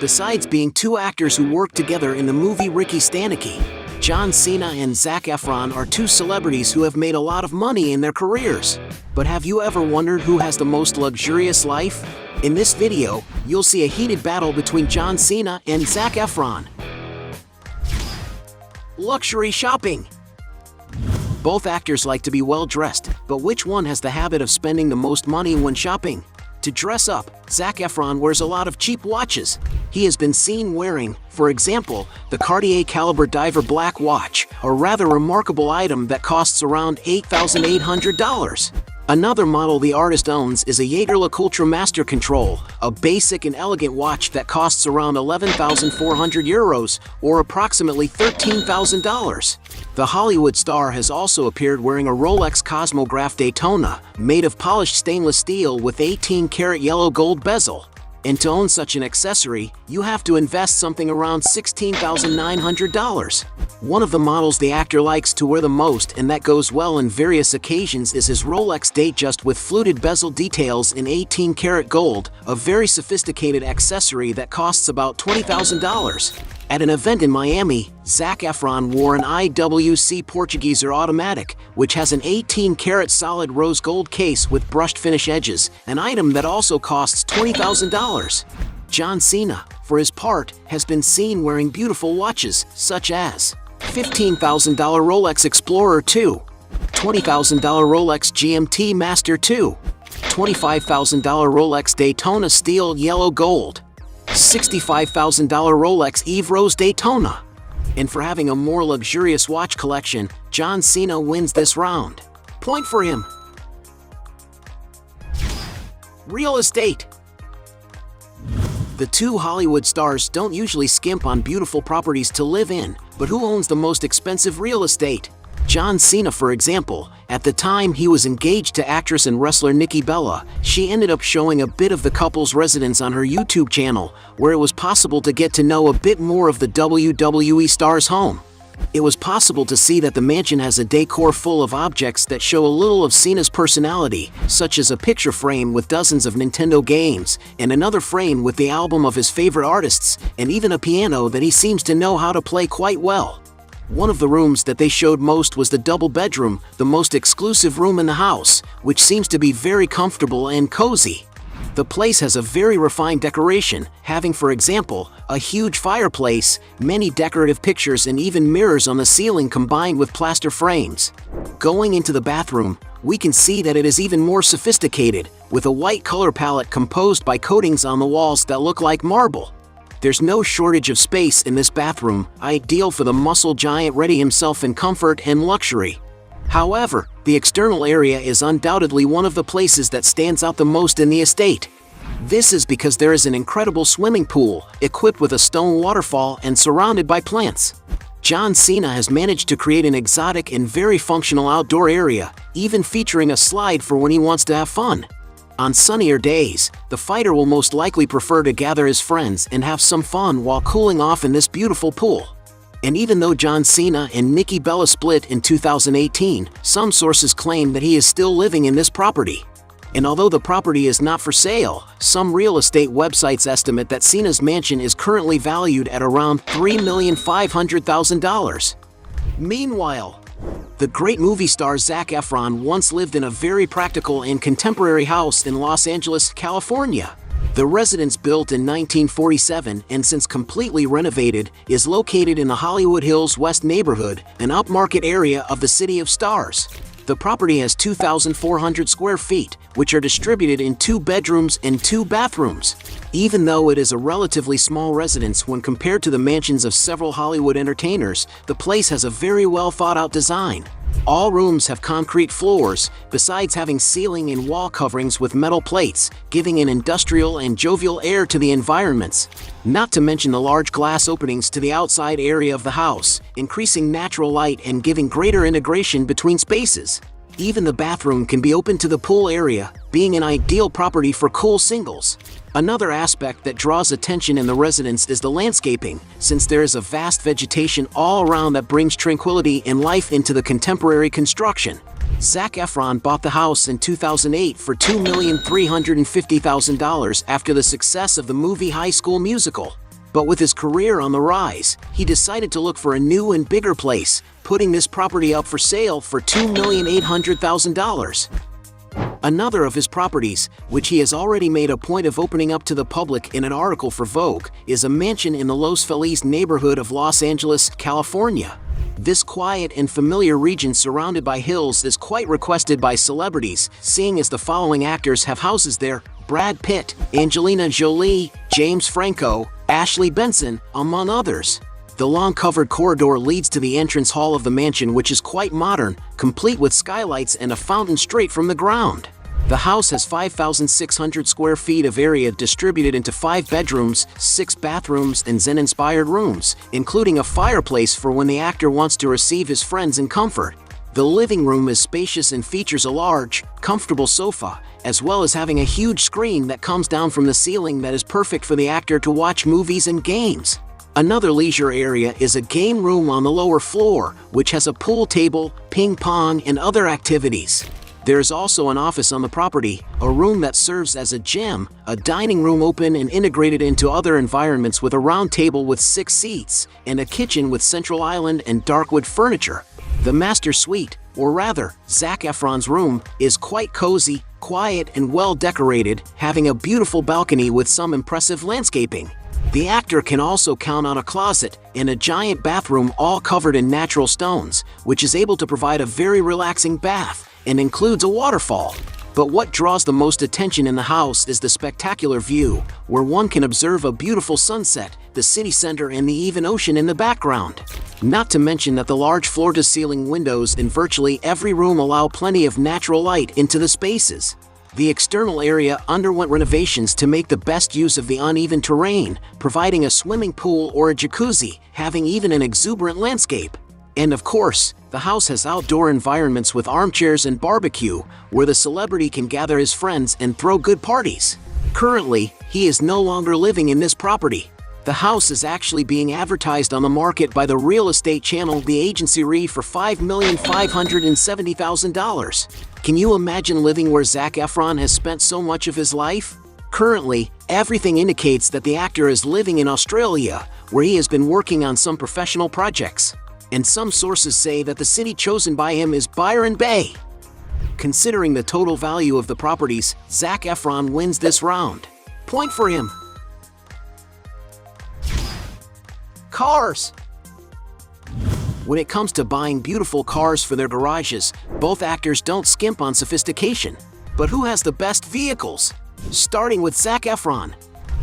Besides being two actors who worked together in the movie Ricky Stanicky, John Cena and Zac Efron are two celebrities who have made a lot of money in their careers. But have you ever wondered who has the most luxurious life? In this video, you'll see a heated battle between John Cena and Zac Efron. Luxury shopping. Both actors like to be well dressed, but which one has the habit of spending the most money when shopping? To dress up, Zac Efron wears a lot of cheap watches. He has been seen wearing, for example, the Cartier Caliber Diver Black watch, a rather remarkable item that costs around $8,800. Another model the artist owns is a Jaeger-LeCoultre Ultra Master Control, a basic and elegant watch that costs around €11,400 or approximately $13,000. The Hollywood star has also appeared wearing a Rolex Cosmograph Daytona, made of polished stainless steel with 18-karat yellow gold bezel. And to own such an accessory, you have to invest something around $16,900. One of the models the actor likes to wear the most, and that goes well in various occasions, is his Rolex Datejust with fluted bezel details in 18-karat gold, a very sophisticated accessory that costs about $20,000. At an event in Miami, Zac Efron wore an IWC Portugueser automatic, which has an 18-karat solid rose gold case with brushed finish edges, an item that also costs $20,000. John Cena, for his part, has been seen wearing beautiful watches, such as $15,000 Rolex Explorer 2, $20,000 Rolex GMT Master 2, $25,000 Rolex Daytona Steel Yellow Gold, $65,000 Rolex Eve Rose Daytona. And for having a more luxurious watch collection, John Cena wins this round. Point for him. Real estate. The two Hollywood stars don't usually skimp on beautiful properties to live in, but who owns the most expensive real estate? John Cena, for example. At the time he was engaged to actress and wrestler Nikki Bella, she ended up showing a bit of the couple's residence on her YouTube channel, where it was possible to get to know a bit more of the WWE star's home. It was possible to see that the mansion has a decor full of objects that show a little of Cena's personality, such as a picture frame with dozens of Nintendo games, and another frame with the album of his favorite artists, and even a piano that he seems to know how to play quite well. One of the rooms that they showed most was the double bedroom, the most exclusive room in the house, which seems to be very comfortable and cozy. The place has a very refined decoration, having, for example, a huge fireplace, many decorative pictures, and even mirrors on the ceiling combined with plaster frames. Going into the bathroom, we can see that it is even more sophisticated, with a white color palette composed by coatings on the walls that look like marble. There's no shortage of space in this bathroom, ideal for the muscle giant ready himself in comfort and luxury. However, the external area is undoubtedly one of the places that stands out the most in the estate. This is because there is an incredible swimming pool, equipped with a stone waterfall and surrounded by plants. John Cena has managed to create an exotic and very functional outdoor area, even featuring a slide for when he wants to have fun. On sunnier days, the fighter will most likely prefer to gather his friends and have some fun while cooling off in this beautiful pool. And even though John Cena and Nikki Bella split in 2018, some sources claim that he is still living in this property. And although the property is not for sale, some real estate websites estimate that Cena's mansion is currently valued at around $3,500,000. Meanwhile, the great movie star Zac Efron once lived in a very practical and contemporary house in Los Angeles, California. The residence, built in 1947 and since completely renovated, is located in the Hollywood Hills West neighborhood, an upmarket area of the City of Stars. The property has 2,400 square feet, which are distributed in 2 bedrooms and 2 bathrooms. Even though it is a relatively small residence when compared to the mansions of several Hollywood entertainers, the place has a very well thought out design. All rooms have concrete floors, besides having ceiling and wall coverings with metal plates, giving an industrial and jovial air to the environments. Not to mention the large glass openings to the outside area of the house, increasing natural light and giving greater integration between spaces. Even the bathroom can be open to the pool area, being an ideal property for cool singles. Another aspect that draws attention in the residence is the landscaping, since there is a vast vegetation all around that brings tranquility and life into the contemporary construction. Zac Efron bought the house in 2008 for $2,350,000 after the success of the movie High School Musical. But with his career on the rise, he decided to look for a new and bigger place, putting this property up for sale for $2,800,000. Another of his properties, which he has already made a point of opening up to the public in an article for Vogue, is a mansion in the Los Feliz neighborhood of Los Angeles, California. This quiet and familiar region surrounded by hills is quite requested by celebrities, seeing as the following actors have houses there: Brad Pitt, Angelina Jolie, James Franco, Ashley Benson, among others. The long covered corridor leads to the entrance hall of the mansion, which is quite modern, complete with skylights and a fountain straight from the ground. The house has 5,600 square feet of area distributed into 5 bedrooms, 6 bathrooms, and Zen-inspired rooms, including a fireplace for when the actor wants to receive his friends in comfort. The living room is spacious and features a large, comfortable sofa, as well as having a huge screen that comes down from the ceiling that is perfect for the actor to watch movies and games. Another leisure area is a game room on the lower floor, which has a pool table, ping pong, and other activities. There is also an office on the property, a room that serves as a gym, a dining room open and integrated into other environments with a round table with 6 seats, and a kitchen with central island and darkwood furniture. The master suite, or rather, Zac Efron's room, is quite cozy, quiet, and well decorated, having a beautiful balcony with some impressive landscaping. The actor can also count on a closet and a giant bathroom all covered in natural stones, which is able to provide a very relaxing bath and includes a waterfall. But what draws the most attention in the house is the spectacular view, where one can observe a beautiful sunset, the city center, and the even ocean in the background. Not to mention that the large floor-to-ceiling windows in virtually every room allow plenty of natural light into the spaces. The external area underwent renovations to make the best use of the uneven terrain, providing a swimming pool or a jacuzzi, having even an exuberant landscape. And of course, the house has outdoor environments with armchairs and barbecue, where the celebrity can gather his friends and throw good parties. Currently, he is no longer living in this property. The house is actually being advertised on the market by the real estate channel The Agency Re for $5,570,000. Can you imagine living where Zac Efron has spent so much of his life? Currently, everything indicates that the actor is living in Australia, where he has been working on some professional projects. And some sources say that the city chosen by him is Byron Bay. Considering the total value of the properties, Zac Efron wins this round. Point for him. Cars. When it comes to buying beautiful cars for their garages, both actors don't skimp on sophistication. But who has the best vehicles? Starting with Zac Efron.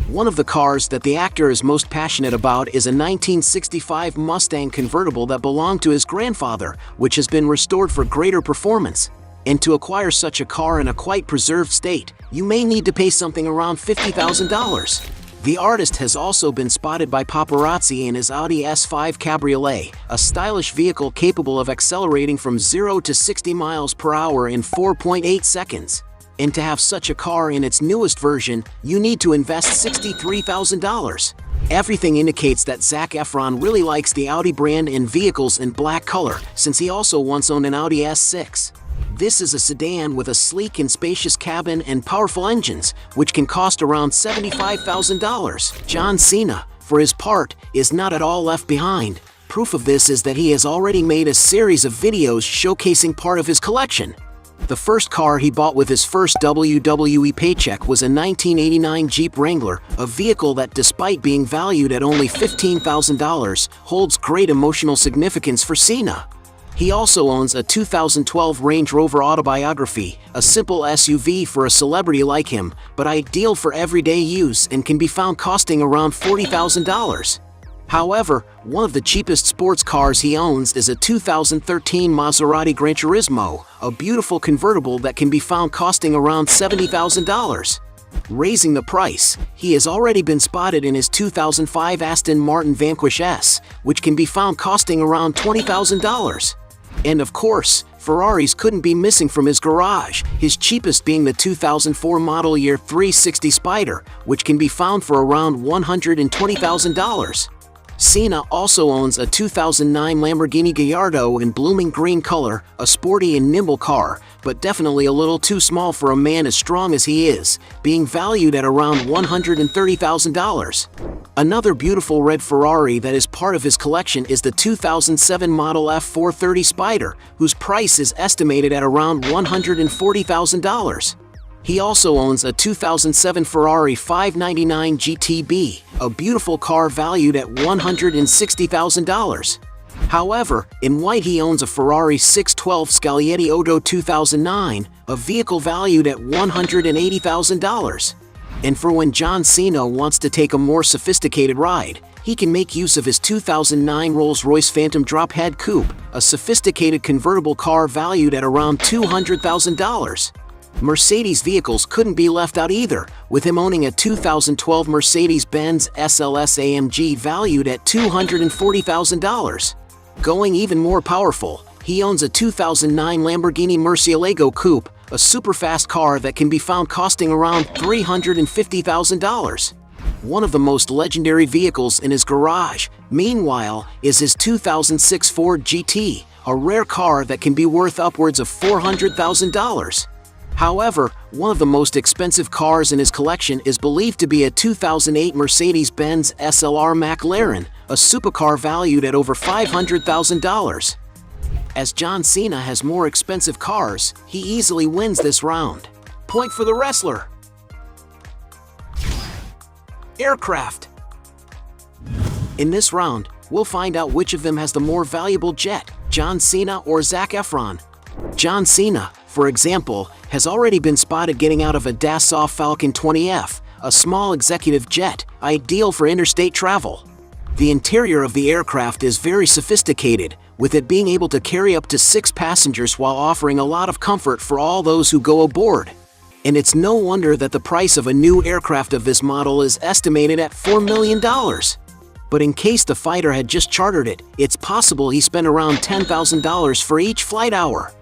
One of the cars that the actor is most passionate about is a 1965 Mustang convertible that belonged to his grandfather, which has been restored for greater performance. And to acquire such a car in a quite preserved state, you may need to pay something around $50,000. The artist has also been spotted by paparazzi in his Audi S5 Cabriolet, a stylish vehicle capable of accelerating from 0 to 60 miles per hour in 4.8 seconds. And to have such a car in its newest version, you need to invest $63,000. Everything indicates that Zac Efron really likes the Audi brand and vehicles in black color, since he also once owned an Audi S6. This is a sedan with a sleek and spacious cabin and powerful engines, which can cost around $75,000. John Cena, for his part, is not at all left behind. Proof of this is that he has already made a series of videos showcasing part of his collection. The first car he bought with his first WWE paycheck was a 1989 Jeep Wrangler, a vehicle that, despite being valued at only $15,000, holds great emotional significance for Cena. He also owns a 2012 Range Rover Autobiography, a simple SUV for a celebrity like him, but ideal for everyday use and can be found costing around $40,000. However, one of the cheapest sports cars he owns is a 2013 Maserati Gran Turismo, a beautiful convertible that can be found costing around $70,000. Raising the price, he has already been spotted in his 2005 Aston Martin Vanquish S, which can be found costing around $20,000. And of course, Ferraris couldn't be missing from his garage, his cheapest being the 2004 model year 360 Spider, which can be found for around $120,000. Cena also owns a 2009 Lamborghini Gallardo in blooming green color, a sporty and nimble car, but definitely a little too small for a man as strong as he is, being valued at around $130,000. Another beautiful red Ferrari that is part of his collection is the 2007 model F430 Spider, whose price is estimated at around $140,000. He also owns a 2007 Ferrari 599 GTB, a beautiful car valued at $160,000. However, in white he owns a Ferrari 612 Scaglietti Odo 2009, a vehicle valued at $180,000. And for when John Cena wants to take a more sophisticated ride, he can make use of his 2009 Rolls-Royce Phantom Drophead Coupe, a sophisticated convertible car valued at around $200,000. Mercedes vehicles couldn't be left out either, with him owning a 2012 Mercedes-Benz SLS AMG valued at $240,000. Going even more powerful, he owns a 2009 Lamborghini Murcielago Coupe, a super-fast car that can be found costing around $350,000. One of the most legendary vehicles in his garage, meanwhile, is his 2006 Ford GT, a rare car that can be worth upwards of $400,000. However, one of the most expensive cars in his collection is believed to be a 2008 Mercedes-Benz SLR McLaren, a supercar valued at over $500,000. As John Cena has more expensive cars, he easily wins this round. Point for the wrestler. Aircraft. In this round, we'll find out which of them has the more valuable jet, John Cena or Zac Efron. John Cena, for example, has already been spotted getting out of a Dassault Falcon 20F, a small executive jet, ideal for interstate travel. The interior of the aircraft is very sophisticated, with it being able to carry up to 6 passengers while offering a lot of comfort for all those who go aboard. And it's no wonder that the price of a new aircraft of this model is estimated at $4 million. But in case the fighter had just chartered it, it's possible he spent around $10,000 for each flight hour.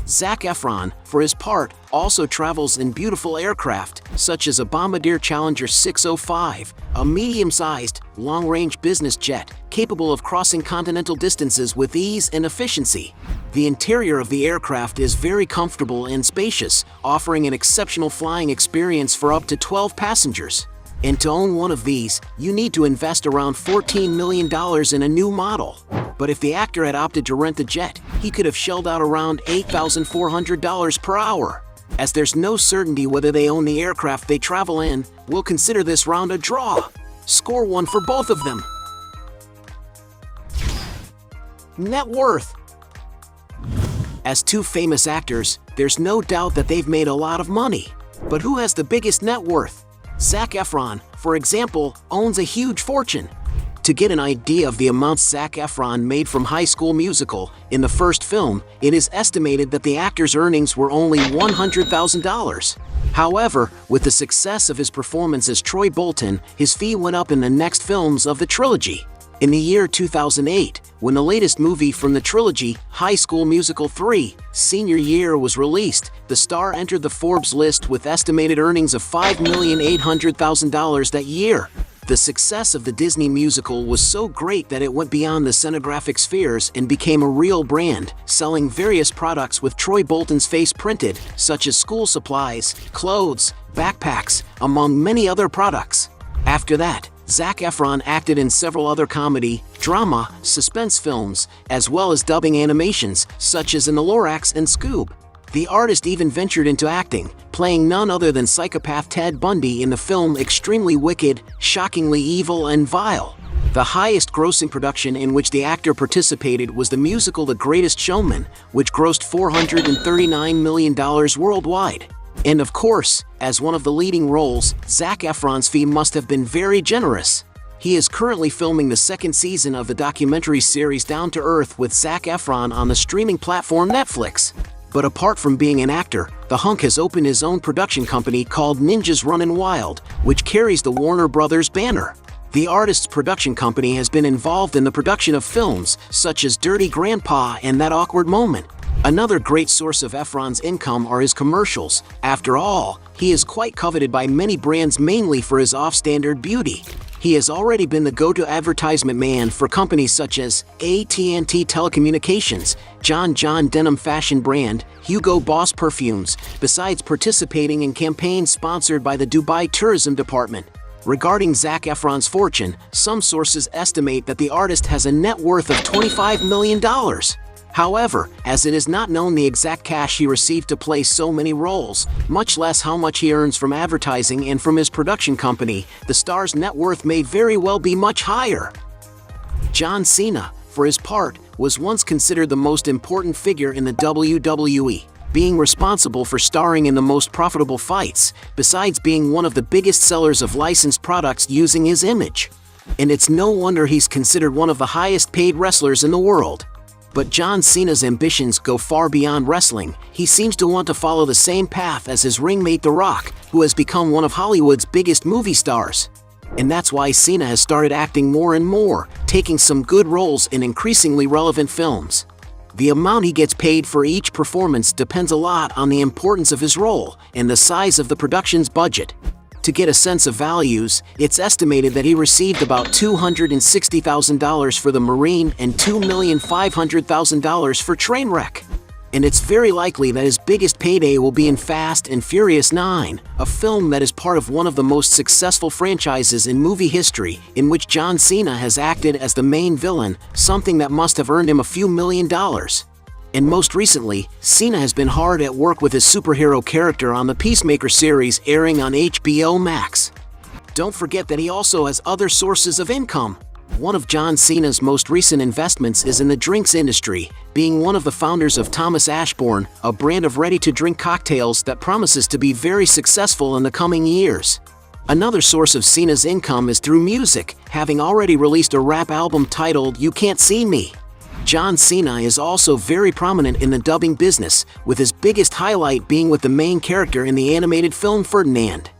Zac Efron, for his part, also travels in beautiful aircraft, such as a Bombardier Challenger 605, a medium-sized, long-range business jet, capable of crossing continental distances with ease and efficiency. The interior of the aircraft is very comfortable and spacious, offering an exceptional flying experience for up to 12 passengers. And to own one of these, you need to invest around $14 million in a new model. But if the actor had opted to rent the jet, he could have shelled out around $8,400 per hour. As there's no certainty whether they own the aircraft they travel in, we'll consider this round a draw. Score 1 for both of them. Net worth. As two famous actors, there's no doubt that they've made a lot of money. But who has the biggest net worth? Zac Efron, for example, owns a huge fortune. To get an idea of the amounts Zac Efron made from High School Musical, in the first film, it is estimated that the actor's earnings were only $100,000. However, with the success of his performance as Troy Bolton, his fee went up in the next films of the trilogy. In the year 2008, when the latest movie from the trilogy, High School Musical 3, Senior Year, was released, the star entered the Forbes list with estimated earnings of $5,800,000 that year. The success of the Disney musical was so great that it went beyond the scenographic spheres and became a real brand, selling various products with Troy Bolton's face printed, such as school supplies, clothes, backpacks, among many other products. After that, Zac Efron acted in several other comedy, drama, suspense films, as well as dubbing animations, such as in The Lorax and Scoob. The artist even ventured into acting, playing none other than psychopath Ted Bundy in the film Extremely Wicked, Shockingly Evil and Vile. The highest-grossing production in which the actor participated was the musical The Greatest Showman, which grossed $439 million worldwide. And of course, as one of the leading roles, Zac Efron's fee must have been very generous. He is currently filming the second season of the documentary series Down to Earth with Zac Efron on the streaming platform Netflix. But apart from being an actor, the hunk has opened his own production company called Ninjas Runnin' Wild, which carries the Warner Brothers banner. The artist's production company has been involved in the production of films such as Dirty Grandpa and That Awkward Moment. Another great source of Efron's income are his commercials. After all, he is quite coveted by many brands mainly for his off-standard beauty. He has already been the go-to advertisement man for companies such as AT&T Telecommunications, John Denim Fashion Brand, Hugo Boss Perfumes, besides participating in campaigns sponsored by the Dubai Tourism Department. Regarding Zac Efron's fortune, some sources estimate that the artist has a net worth of $25 million. However, as it is not known the exact cash he received to play so many roles, much less how much he earns from advertising and from his production company, the star's net worth may very well be much higher. John Cena, for his part, was once considered the most important figure in the WWE, being responsible for starring in the most profitable fights, besides being one of the biggest sellers of licensed products using his image. And it's no wonder he's considered one of the highest paid wrestlers in the world. But John Cena's ambitions go far beyond wrestling. He seems to want to follow the same path as his ringmate The Rock, who has become one of Hollywood's biggest movie stars. And that's why Cena has started acting more and more, taking some good roles in increasingly relevant films. The amount he gets paid for each performance depends a lot on the importance of his role and the size of the production's budget. To get a sense of values, it's estimated that he received about $260,000 for The Marine and $2,500,000 for Trainwreck. And it's very likely that his biggest payday will be in Fast and Furious 9, a film that is part of one of the most successful franchises in movie history, in which John Cena has acted as the main villain, something that must have earned him a few $1,000,000. And most recently, Cena has been hard at work with his superhero character on the Peacemaker series airing on HBO Max. Don't forget that he also has other sources of income. One of John Cena's most recent investments is in the drinks industry, being one of the founders of Thomas Ashbourne, a brand of ready-to-drink cocktails that promises to be very successful in the coming years. Another source of Cena's income is through music, having already released a rap album titled You Can't See Me. John Cena is also very prominent in the dubbing business, with his biggest highlight being with the main character in the animated film Ferdinand.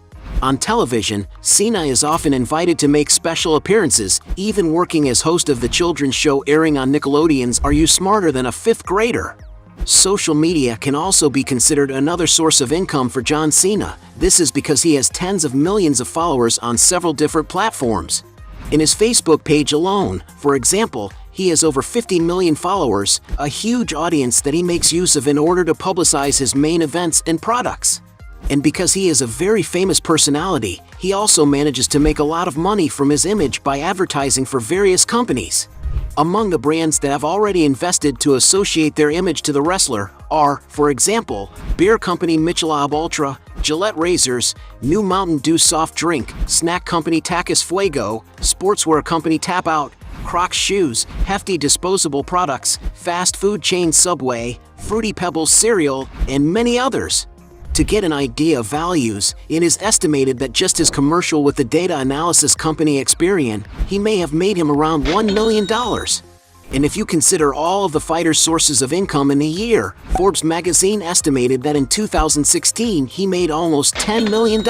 On television, Cena is often invited to make special appearances, even working as host of the children's show airing on Nickelodeon's Are You Smarter Than a Fifth Grader? Social media can also be considered another source of income for John Cena. This is because he has tens of millions of followers on several different platforms. In his Facebook page alone, for example, he has over 50 million followers, a huge audience that he makes use of in order to publicize his main events and products. And because he is a very famous personality, he also manages to make a lot of money from his image by advertising for various companies. Among the brands that have already invested to associate their image to the wrestler are, for example, beer company Michelob Ultra, Gillette Razors, New Mountain Dew soft drink, snack company Tacos Fuego, sportswear company Tap Out, Crocs shoes, Hefty disposable products, fast food chain Subway, Fruity Pebbles cereal, and many others. To get an idea of values, it is estimated that just his commercial with the data analysis company Experian, he may have made him around $1 million. And if you consider all of the fighter's sources of income in a year, Forbes magazine estimated that in 2016 he made almost $10 million.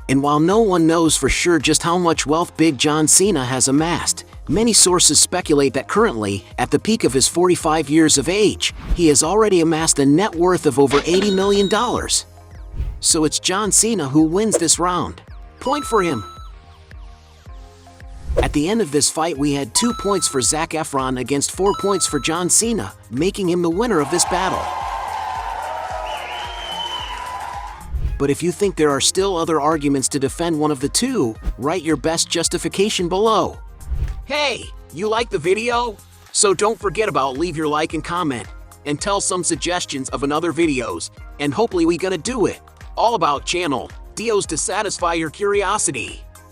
And while no one knows for sure just how much wealth Big John Cena has amassed, many sources speculate that currently, at the peak of his 45 years of age, he has already amassed a net worth of over $80 million. So it's John Cena who wins this round. Point for him. At the end of this fight, we had 2 points for Zac Efron against 4 points for John Cena, making him the winner of this battle. But if you think there are still other arguments to defend one of the two, write your best justification below. Hey, you like the video? So don't forget about leave your like and comment, and tell some suggestions of another videos, and hopefully we gonna do it. All about channel Dios to satisfy your curiosity.